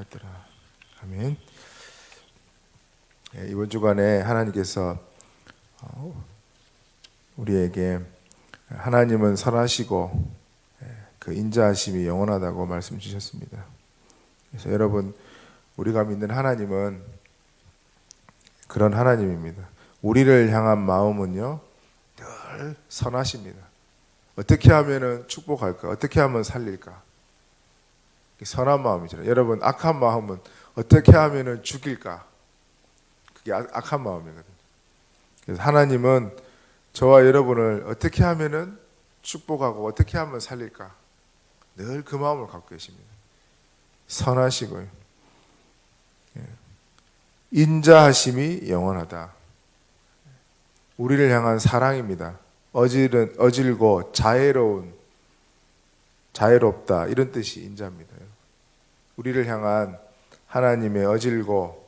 그리하였더라. 아멘. 이번 주간에 하나님께서 우리에게 하나님은 선하시고 그 인자하심이 영원하다고 말씀 주셨습니다. 그래서 여러분, 우리가 믿는 하나님은 그런 하나님입니다. 우리를 향한 마음은요 늘 선하십니다. 어떻게 하면 축복할까? 어떻게 하면 살릴까? 선한 마음이잖아요. 여러분, 악한 마음은 어떻게 하면 죽일까? 그게 악한 마음이거든요. 그래서 하나님은 저와 여러분을 어떻게 하면 축복하고 어떻게 하면 살릴까? 늘 그 마음을 갖고 계십니다. 선하시고요, 인자하심이 영원하다. 우리를 향한 사랑입니다. 어질고 자애롭다, 이런 뜻이 인자입니다. 우리를 향한 하나님의 어질고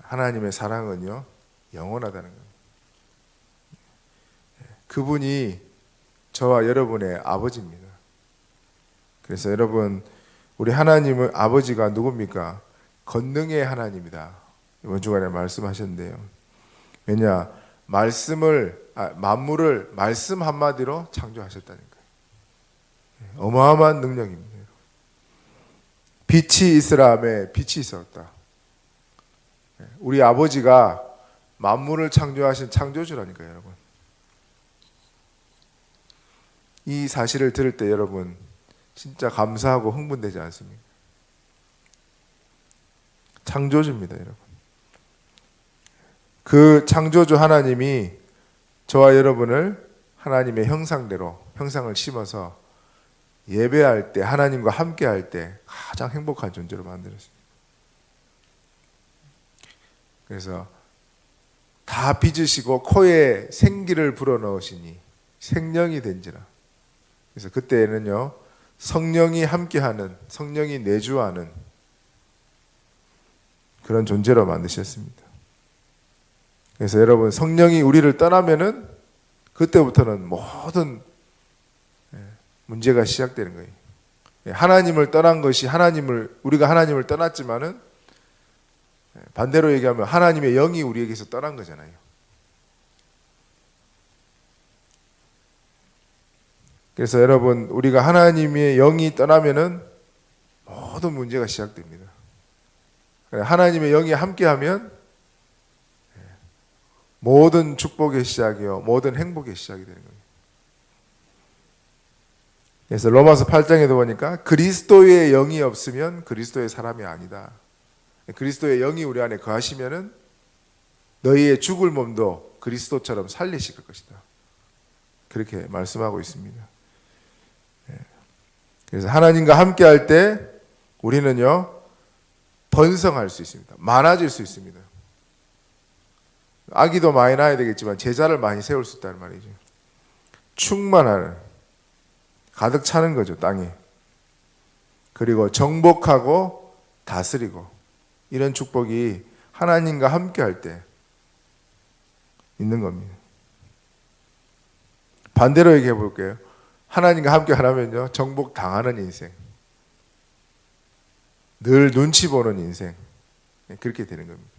하나님의 사랑은요 영원하다는 겁니다. 그분이 저와 여러분의 아버지입니다. 그래서 여러분, 우리 하나님은 아버지가 누굽니까? 권능의 하나님이다. 이번 주간에 말씀하셨는데요. 왜냐? 만물을 말씀 한마디로 창조하셨다는 거예요. 어마어마한 능력입니다. 빛이 있으라 하매 빛이 있었다. 우리 아버지가 만물을 창조하신 창조주라니까요, 여러분. 이 사실을 들을 때 여러분 진짜 감사하고 흥분되지 않습니까? 창조주입니다, 여러분. 그 창조주 하나님이 저와 여러분을 하나님의 형상을 심어서 예배할 때, 하나님과 함께 할 때 가장 행복한 존재로 만들었습니다. 그래서 다 빚으시고 코에 생기를 불어넣으시니 생령이 된지라. 그래서 그때는요 성령이 함께하는, 성령이 내주하는 그런 존재로 만드셨습니다. 그래서 여러분, 성령이 우리를 떠나면은 그때부터는 모든 문제가 시작되는 거예요. 하나님을 떠난 것이 우리가 하나님을 떠났지만은 반대로 얘기하면 하나님의 영이 우리에게서 떠난 거잖아요. 그래서 여러분, 우리가 하나님의 영이 떠나면은 모든 문제가 시작됩니다. 하나님의 영이 함께하면 모든 축복의 시작이요, 모든 행복의 시작이 되는 거예요. 그래서 로마서 8장에도 보니까 그리스도의 영이 없으면 그리스도의 사람이 아니다. 그리스도의 영이 우리 안에 거하시면은 너희의 죽을 몸도 그리스도처럼 살리실 것이다. 그렇게 말씀하고 있습니다. 그래서 하나님과 함께 할 때 우리는요 번성할 수 있습니다. 많아질 수 있습니다. 아기도 많이 낳아야 되겠지만 제자를 많이 세울 수 있다는 말이죠. 충만하는, 가득 차는 거죠, 땅이. 그리고 정복하고 다스리고, 이런 축복이 하나님과 함께 할 때 있는 겁니다. 반대로 얘기해 볼게요. 하나님과 함께 하려면요 정복 당하는 인생, 늘 눈치 보는 인생, 그렇게 되는 겁니다.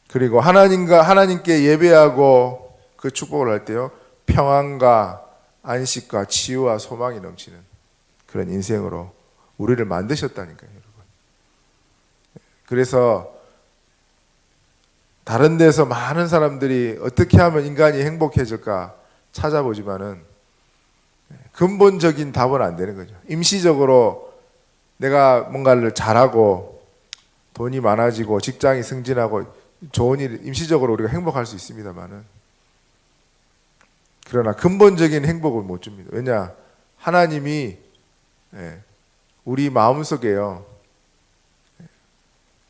그리고 하나님께 예배하고 그 축복을 할 때요 평안과 안식과 치유와 소망이 넘치는 그런 인생으로 우리를 만드셨다니까요, 여러분. 그래서 다른 데서 많은 사람들이 어떻게 하면 인간이 행복해질까 찾아보지만은 근본적인 답은 안 되는 거죠. 임시적으로 내가 뭔가를 잘하고 돈이 많아지고 직장이 승진하고 좋은 일, 임시적으로 우리가 행복할 수 있습니다만은, 그러나 근본적인 행복을 못 줍니다. 왜냐? 하나님이 우리 마음속에요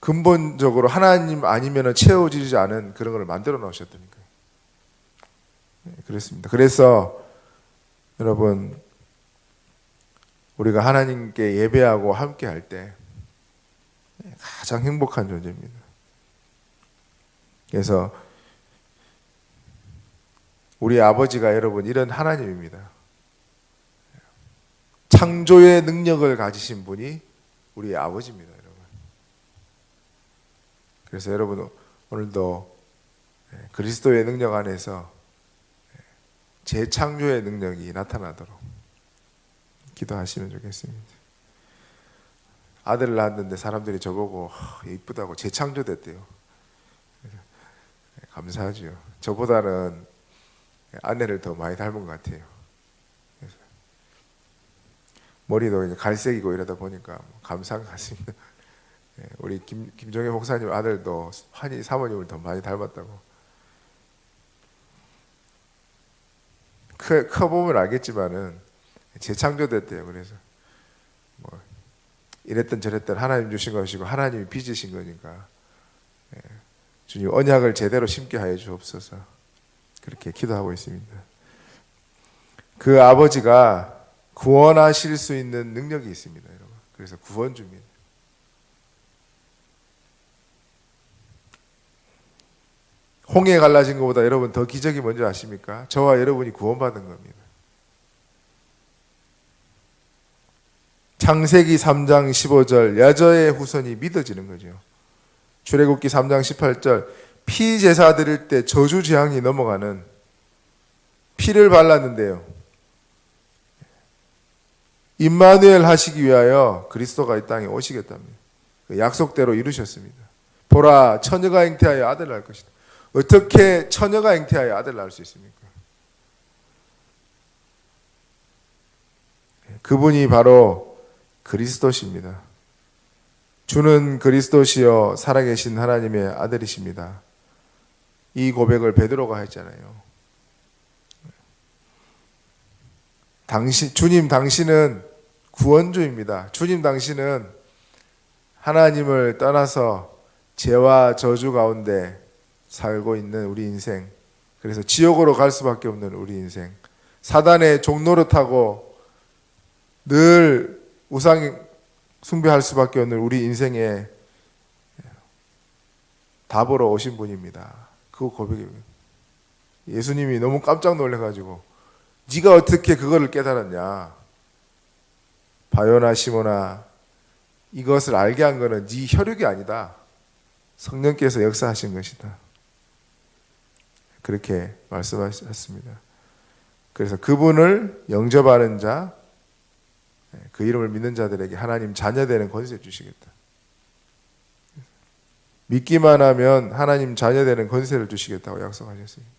근본적으로 하나님 아니면 채워지지 않은 그런 걸 만들어 놓으셨다니까요. 그렇습니다. 그래서 여러분, 우리가 하나님께 예배하고 함께 할 때 가장 행복한 존재입니다. 그래서 우리 아버지가 여러분 이런 하나님입니다. 창조의 능력을 가지신 분이 우리의 아버지입니다, 여러분. 그래서 여러분 오늘도 그리스도의 능력 안에서 재창조의 능력이 나타나도록 기도하시면 좋겠습니다. 아들을 낳았는데 사람들이 저보고 이쁘다고 재창조됐대요. 감사하죠. 저보다는 아내를 더 많이 닮은 것 같아요. 그래서 머리도 이제 갈색이고 이러다 보니까 감사한 것 같습니다. 우리 김종혜 목사님 아들도 환희 사모님을 더 많이 닮았다고. 커보면 알겠지만은 재창조됐대요. 그래서 뭐 이랬던 저랬던 하나님 주신 것이고 하나님이 빚으신 거니까 주님 언약을 제대로 심게 하여 주옵소서. 그렇게 기도하고 있습니다. 그 아버지가 구원하실 수 있는 능력이 있습니다, 여러분. 그래서 구원주입니다. 홍해 갈라진 것보다 여러분 더 기적이 뭔지 아십니까? 저와 여러분이 구원받은 겁니다. 창세기 3장 15절 여자의 후손이 믿어지는 거죠. 출애굽기 3장 18절 피제사 드릴 때 저주 재앙이 넘어가는 피를 발랐는데요. 임마누엘 하시기 위하여 그리스도가 이 땅에 오시겠답니다. 그 약속대로 이루셨습니다. 보라 처녀가 잉태하여 아들을 낳을 것이다. 어떻게 처녀가 잉태하여 아들을 낳을 수 있습니까? 그분이 바로 그리스도십니다. 주는 그리스도시여 살아계신 하나님의 아들이십니다. 이 고백을 베드로가 했잖아요. 주님 당신은 구원주입니다. 주님 당신은 하나님을 떠나서 죄와 저주 가운데 살고 있는 우리 인생, 그래서 지옥으로 갈 수밖에 없는 우리 인생, 사단의 종노릇하고 늘 우상 숭배할 수밖에 없는 우리 인생에 답으로 오신 분입니다. 그 고백입니다. 예수님이 너무 깜짝 놀라가지고 네가 어떻게 그거를 깨달았냐? 바요나 시모나, 이것을 알게 한 거는 네 혈육이 아니다. 성령께서 역사하신 것이다. 그렇게 말씀하셨습니다. 그래서 그분을 영접하는 자, 그 이름을 믿는 자들에게 하나님 자녀되는 권세 주시겠다. 믿기만 하면 하나님 자녀되는 권세를 주시겠다고 약속하셨습니다.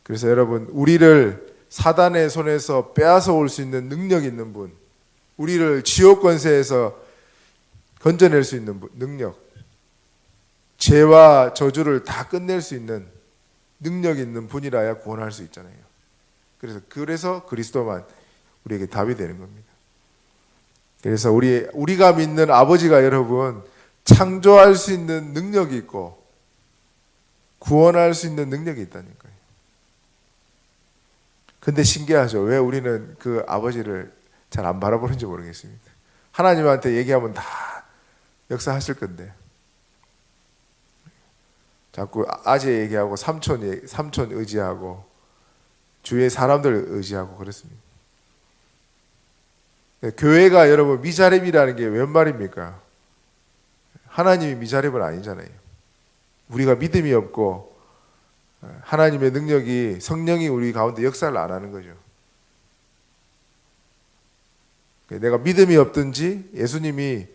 그래서 여러분, 우리를 사단의 손에서 빼앗아 올 수 있는 능력 있는 분, 우리를 지옥 권세에서 건져낼 수 있는 능력, 죄와 저주를 다 끝낼 수 있는 능력 있는 분이라야 구원할 수 있잖아요. 그래서 그리스도만 우리에게 답이 되는 겁니다. 그래서 우리가 믿는 아버지가 여러분 창조할 수 있는 능력이 있고 구원할 수 있는 능력이 있다니까요. 근데 신기하죠. 왜 우리는 그 아버지를 잘 안 바라보는지 모르겠습니다. 하나님한테 얘기하면 다 역사하실 건데 자꾸 아재 얘기하고 삼촌 의지하고 주위의 사람들 의지하고 그렇습니다. 교회가 여러분 미자립이라는 게 웬 말입니까? 하나님이 미자립은 아니잖아요. 우리가 믿음이 없고 하나님의 능력이, 성령이 우리 가운데 역사를 안 하는 거죠. 내가 믿음이 없든지 예수님이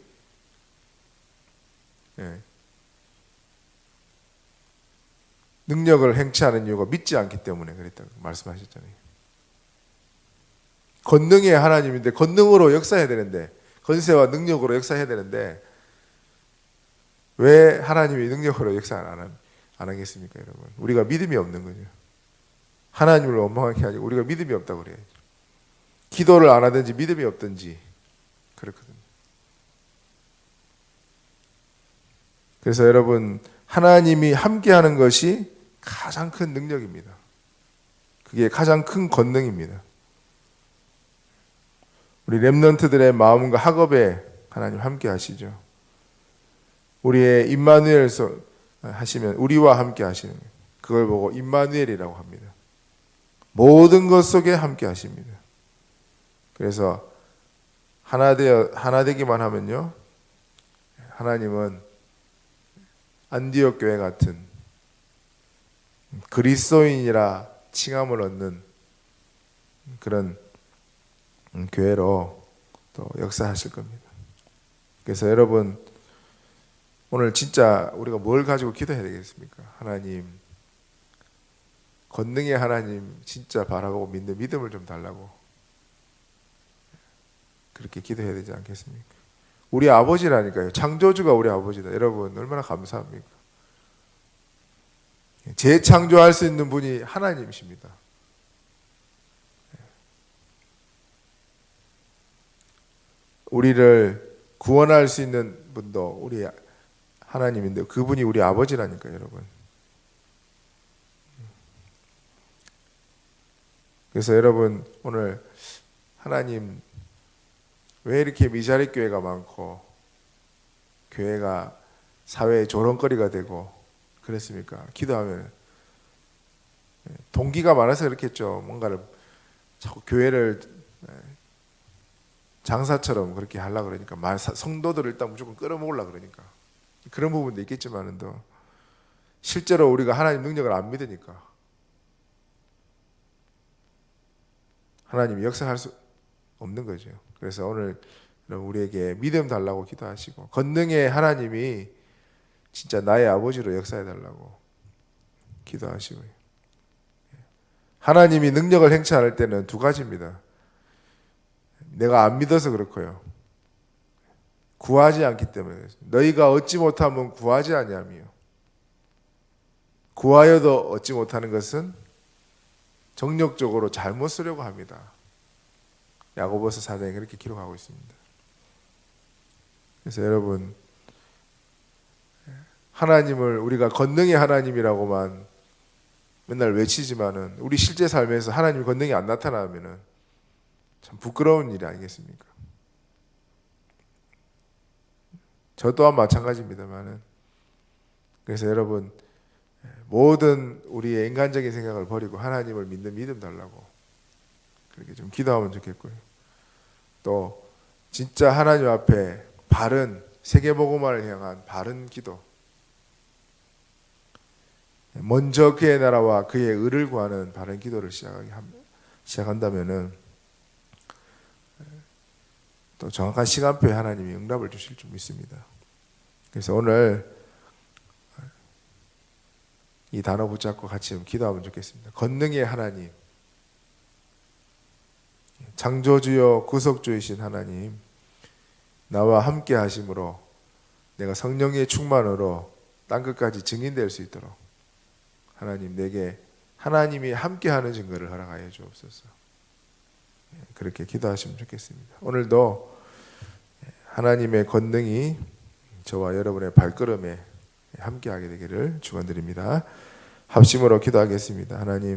능력을 행치하는 이유가 믿지 않기 때문에 그랬다고 말씀하셨잖아요. 권능의 하나님인데 권능으로 역사해야 되는데, 권세와 능력으로 역사해야 되는데 왜 하나님이 능력으로 역사 안 하겠습니까, 여러분? 우리가 믿음이 없는 거죠. 하나님을 원망하게 하지 우리가 믿음이 없다고 그래야죠. 기도를 안 하든지 믿음이 없든지 그렇거든요. 그래서 여러분, 하나님이 함께하는 것이 가장 큰 능력입니다. 그게 가장 큰 권능입니다. 우리 렘넌트들의 마음과 학업에 하나님 함께 하시죠. 우리의 임마누엘 하시면 우리와 함께 하시는 거예요. 그걸 보고 임마누엘이라고 합니다. 모든 것 속에 함께 하십니다. 그래서 하나 되기만 하면요, 하나님은 안디옥 교회 같은 그리스도인이라 칭함을 얻는 그런 교회로 또 역사하실 겁니다. 그래서 여러분, 오늘 진짜 우리가 뭘 가지고 기도해야 되겠습니까? 하나님, 권능의 하나님 진짜 바라보고 믿는 믿음을 좀 달라고 그렇게 기도해야 되지 않겠습니까? 우리 아버지라니까요. 창조주가 우리 아버지다. 여러분 얼마나 감사합니까? 재창조할 수 있는 분이 하나님이십니다. 우리를 구원할 수 있는 분도 우리 하나님인데 그분이 우리 아버지라니까요, 여러분. 그래서 여러분, 오늘 하나님 왜 이렇게 미자립 교회가 많고 교회가 사회의 조롱거리가 되고 그랬습니까? 기도하면 동기가 많아서 그렇겠죠. 뭔가를 자꾸 교회를 장사처럼 그렇게 하려고 그러니까 성도들을 일단 무조건 끌어모으려고 그러니까 그런 부분도 있겠지만도 실제로 우리가 하나님 능력을 안 믿으니까 하나님이 역사할 수 없는 거죠. 그래서 오늘 우리에게 믿음 달라고 기도하시고 권능의 하나님이 진짜 나의 아버지로 역사해 달라고 기도하시고요. 하나님이 능력을 행사할 때는 두 가지입니다. 내가 안 믿어서 그렇고요. 구하지 않기 때문에. 너희가 얻지 못하면 구하지 아니하며 구하여도 얻지 못하는 것은 정력적으로 잘못 쓰려고 합니다. 야고보서 4장에 그렇게 기록하고 있습니다. 그래서 여러분, 하나님을 우리가 권능의 하나님이라고만 맨날 외치지만은 우리 실제 삶에서 하나님의 권능이 안 나타나면은 참 부끄러운 일이 아니겠습니까? 저 또한 마찬가지입니다만은. 그래서 여러분, 모든 우리의 인간적인 생각을 버리고 하나님을 믿는 믿음 달라고 그렇게 좀 기도하면 좋겠고요. 또 진짜 하나님 앞에 바른 세계복음화를 향한 바른 기도, 먼저 그의 나라와 그의 의를 구하는 바른 기도를 시작한다면은 또 정확한 시간표에 하나님이 응답을 주실 줄 믿습니다. 그래서 오늘 이 단어 붙잡고 같이 좀 기도하면 좋겠습니다. 권능의 하나님, 창조주여 구속주이신 하나님, 나와 함께 하심으로 내가 성령의 충만으로 땅끝까지 증인될 수 있도록 하나님 내게 하나님이 함께하는 증거를 허락하여 주옵소서. 그렇게 기도하시면 좋겠습니다. 오늘도 하나님의 권능이 저와 여러분의 발걸음에 함께하게 되기를 축원드립니다. 합심으로 기도하겠습니다. 하나님,